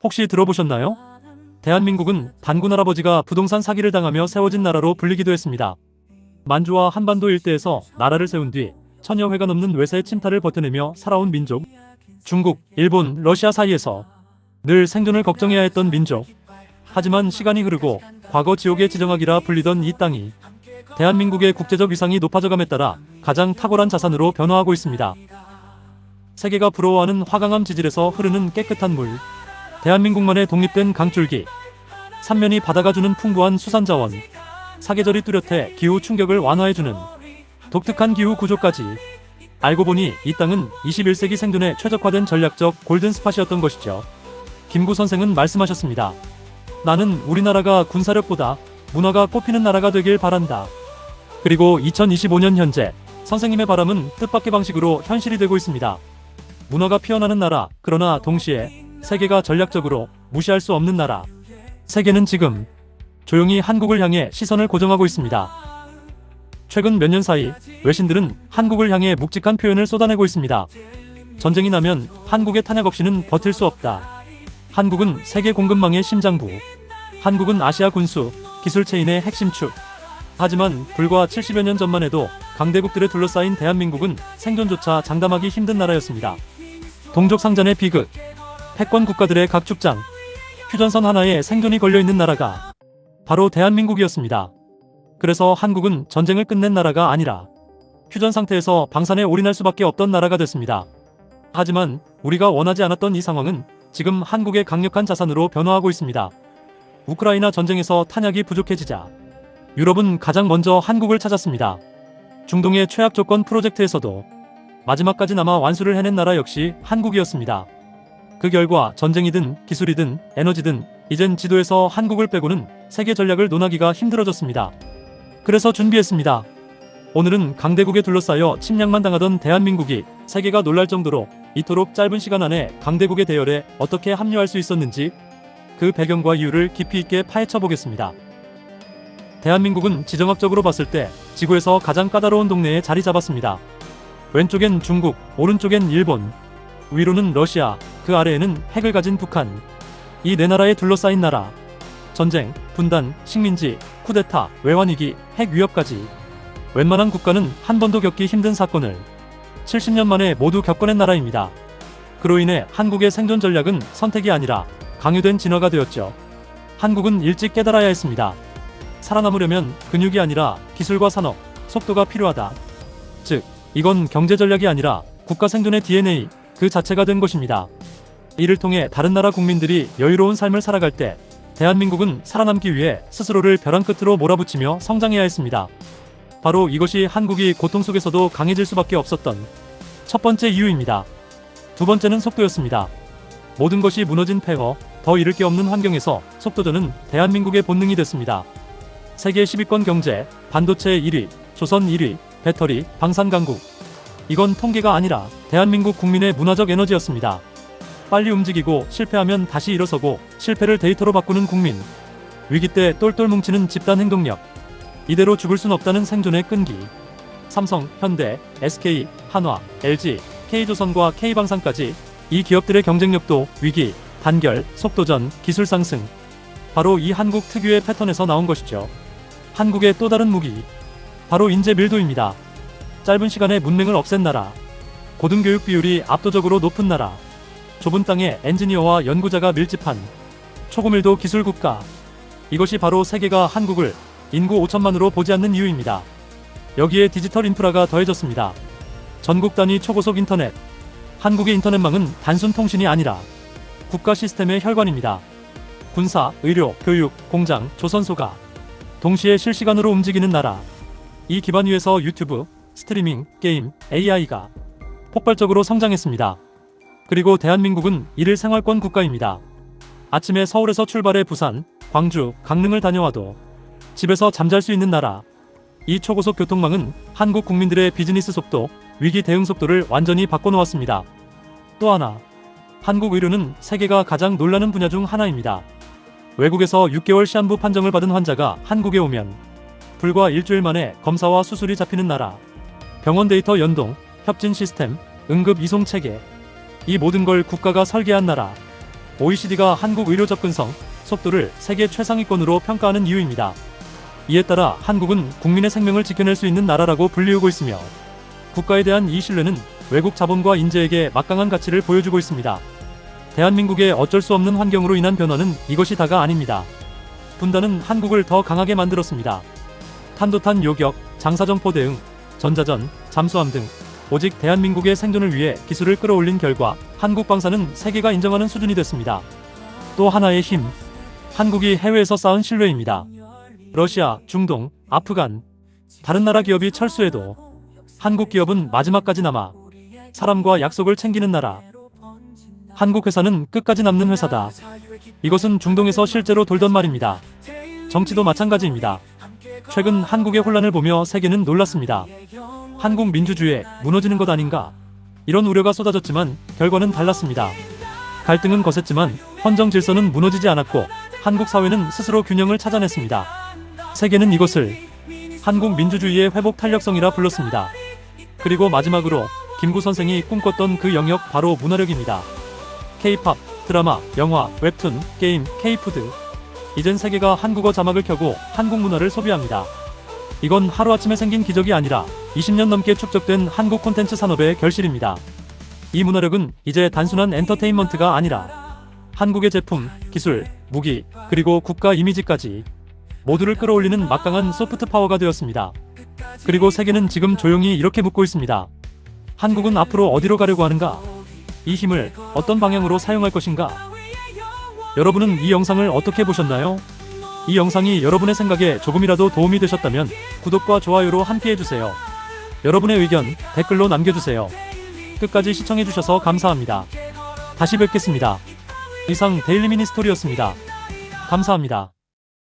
혹시 들어보셨나요? 대한민국은 단군 할아버지가 부동산 사기를 당하며 세워진 나라로 불리기도 했습니다. 만주와 한반도 일대에서 나라를 세운 뒤 천여 회가 넘는 외세의 침탈을 버텨내며 살아온 민족. 중국, 일본, 러시아 사이에서 늘 생존을 걱정해야 했던 민족. 하지만 시간이 흐르고 과거 지옥의 지정학이라 불리던 이 땅이 대한민국의 국제적 위상이 높아져감에 따라 가장 탁월한 자산으로 변화하고 있습니다. 세계가 부러워하는 화강암 지질에서 흐르는 깨끗한 물, 대한민국만의 독립된 강줄기, 삼면이 바다가 주는 풍부한 수산자원, 사계절이 뚜렷해 기후 충격을 완화해주는 독특한 기후 구조까지. 알고 보니 이 땅은 21세기 생존에 최적화된 전략적 골든 스팟이었던 것이죠. 김구 선생은 말씀하셨습니다. 나는 우리나라가 군사력보다 문화가 꽃피는 나라가 되길 바란다. 그리고 2025년 현재 선생님의 바람은 뜻밖의 방식으로 현실이 되고 있습니다. 문화가 피어나는 나라, 그러나 동시에 세계가 전략적으로 무시할 수 없는 나라. 세계는 지금 조용히 한국을 향해 시선을 고정하고 있습니다. 최근 몇 년 사이 외신들은 한국을 향해 묵직한 표현을 쏟아내고 있습니다. 전쟁이 나면 한국의 탄약 없이는 버틸 수 없다. 한국은 세계 공급망의 심장부. 한국은 아시아 군수, 기술 체인의 핵심 축. 하지만 불과 70여 년 전만 해도 강대국들에 둘러싸인 대한민국은 생존조차 장담하기 힘든 나라였습니다. 동족 상잔의 비극, 패권 국가들의 각축장, 휴전선 하나에 생존이 걸려있는 나라가 바로 대한민국이었습니다. 그래서 한국은 전쟁을 끝낸 나라가 아니라 휴전 상태에서 방산에 올인할 수밖에 없던 나라가 됐습니다. 하지만 우리가 원하지 않았던 이 상황은 지금 한국의 강력한 자산으로 변화하고 있습니다. 우크라이나 전쟁에서 탄약이 부족해지자 유럽은 가장 먼저 한국을 찾았습니다. 중동의 최악 조건 프로젝트에서도 마지막까지 남아 완수를 해낸 나라 역시 한국이었습니다. 그 결과 전쟁이든 기술이든 에너지든 이젠 지도에서 한국을 빼고는 세계 전략을 논하기가 힘들어졌습니다. 그래서 준비했습니다. 오늘은 강대국에 둘러싸여 침략만 당하던 대한민국이 세계가 놀랄 정도로 이토록 짧은 시간 안에 강대국의 대열에 어떻게 합류할 수 있었는지 그 배경과 이유를 깊이 있게 파헤쳐 보겠습니다. 대한민국은 지정학적으로 봤을 때 지구에서 가장 까다로운 동네에 자리 잡았습니다. 왼쪽엔 중국, 오른쪽엔 일본, 위로는 러시아, 그 아래에는 핵을 가진 북한. 이 네 나라에 둘러싸인 나라. 전쟁, 분단, 식민지, 쿠데타, 외환위기, 핵 위협까지 웬만한 국가는 한 번도 겪기 힘든 사건을 70년 만에 모두 겪어낸 나라입니다. 그로 인해 한국의 생존 전략은 선택이 아니라 강요된 진화가 되었죠. 한국은 일찍 깨달아야 했습니다. 살아남으려면 근육이 아니라 기술과 산업, 속도가 필요하다. 즉, 이건 경제 전략이 아니라 국가 생존의 DNA 그 자체가 된 것입니다. 이를 통해 다른 나라 국민들이 여유로운 삶을 살아갈 때 대한민국은 살아남기 위해 스스로를 벼랑 끝으로 몰아붙이며 성장해야 했습니다. 바로 이것이 한국이 고통 속에서도 강해질 수밖에 없었던 첫 번째 이유입니다. 두 번째는 속도였습니다. 모든 것이 무너진 폐허, 더 잃을 게 없는 환경에서 속도전은 대한민국의 본능이 됐습니다. 세계 10위권 경제, 반도체 1위, 조선 1위, 배터리, 방산 강국. 이건 통계가 아니라 대한민국 국민의 문화적 에너지였습니다. 빨리 움직이고 실패하면 다시 일어서고 실패를 데이터로 바꾸는 국민. 위기 때 똘똘 뭉치는 집단 행동력. 이대로 죽을 순 없다는 생존의 끈기. 삼성, 현대, SK, 한화, LG, K조선과 K방산까지 이 기업들의 경쟁력도 위기, 단결, 속도전, 기술 상승. 바로 이 한국 특유의 패턴에서 나온 것이죠. 한국의 또 다른 무기. 바로 인재 밀도입니다. 짧은 시간에 문맹을 없앤 나라. 고등교육 비율이 압도적으로 높은 나라. 좁은 땅에 엔지니어와 연구자가 밀집한 초고밀도 기술 국가. 이것이 바로 세계가 한국을 인구 5천만으로 보지 않는 이유입니다. 여기에 디지털 인프라가 더해졌습니다. 전국 단위 초고속 인터넷. 한국의 인터넷망은 단순 통신이 아니라 국가 시스템의 혈관입니다. 군사, 의료, 교육, 공장, 조선소가 동시에 실시간으로 움직이는 나라. 이 기반 위에서 유튜브, 스트리밍, 게임, AI가 폭발적으로 성장했습니다. 그리고 대한민국은 이를 생활권 국가입니다. 아침에 서울에서 출발해 부산, 광주, 강릉을 다녀와도 집에서 잠잘 수 있는 나라. 이 초고속 교통망은 한국 국민들의 비즈니스 속도, 위기 대응 속도를 완전히 바꿔놓았습니다. 또 하나, 한국 의료는 세계가 가장 놀라는 분야 중 하나입니다. 외국에서 6개월 시한부 판정을 받은 환자가 한국에 오면 불과 일주일 만에 검사와 수술이 잡히는 나라. 병원 데이터 연동, 협진 시스템, 응급 이송 체계. 이 모든 걸 국가가 설계한 나라. OECD가 한국 의료 접근성, 속도를 세계 최상위권으로 평가하는 이유입니다. 이에 따라 한국은 국민의 생명을 지켜낼 수 있는 나라라고 불리우고 있으며 국가에 대한 이 신뢰는 외국 자본과 인재에게 막강한 가치를 보여주고 있습니다. 대한민국의 어쩔 수 없는 환경으로 인한 변화는 이것이 다가 아닙니다. 분단은 한국을 더 강하게 만들었습니다. 탄도탄 요격, 장사정포 대응, 전자전, 잠수함 등 오직 대한민국의 생존을 위해 기술을 끌어올린 결과 한국 방사는 세계가 인정하는 수준이 됐습니다. 또 하나의 힘, 한국이 해외에서 쌓은 신뢰입니다. 러시아, 중동, 아프간, 다른 나라 기업이 철수해도 한국 기업은 마지막까지 남아 사람과 약속을 챙기는 나라. 한국 회사는 끝까지 남는 회사다. 이것은 중동에서 실제로 돌던 말입니다. 정치도 마찬가지입니다. 최근 한국의 혼란을 보며 세계는 놀랐습니다. 한국 민주주의 무너지는 것 아닌가? 이런 우려가 쏟아졌지만 결과는 달랐습니다. 갈등은 거셌지만 헌정 질서는 무너지지 않았고 한국 사회는 스스로 균형을 찾아냈습니다. 세계는 이것을 한국 민주주의의 회복 탄력성이라 불렀습니다. 그리고 마지막으로 김구 선생이 꿈꿨던 그 영역 바로 문화력입니다. K-팝, 드라마, 영화, 웹툰, 게임, K-푸드. 이젠 세계가 한국어 자막을 켜고 한국 문화를 소비합니다. 이건 하루아침에 생긴 기적이 아니라 20년 넘게 축적된 한국 콘텐츠 산업의 결실입니다. 이 문화력은 이제 단순한 엔터테인먼트가 아니라 한국의 제품, 기술, 무기, 그리고 국가 이미지까지 모두를 끌어올리는 막강한 소프트 파워가 되었습니다. 그리고 세계는 지금 조용히 이렇게 묻고 있습니다. 한국은 앞으로 어디로 가려고 하는가? 이 힘을 어떤 방향으로 사용할 것인가? 여러분은 이 영상을 어떻게 보셨나요? 이 영상이 여러분의 생각에 조금이라도 도움이 되셨다면 구독과 좋아요로 함께해주세요. 여러분의 의견 댓글로 남겨주세요. 끝까지 시청해주셔서 감사합니다. 다시 뵙겠습니다. 이상 데일리 미니스토리였습니다. 감사합니다.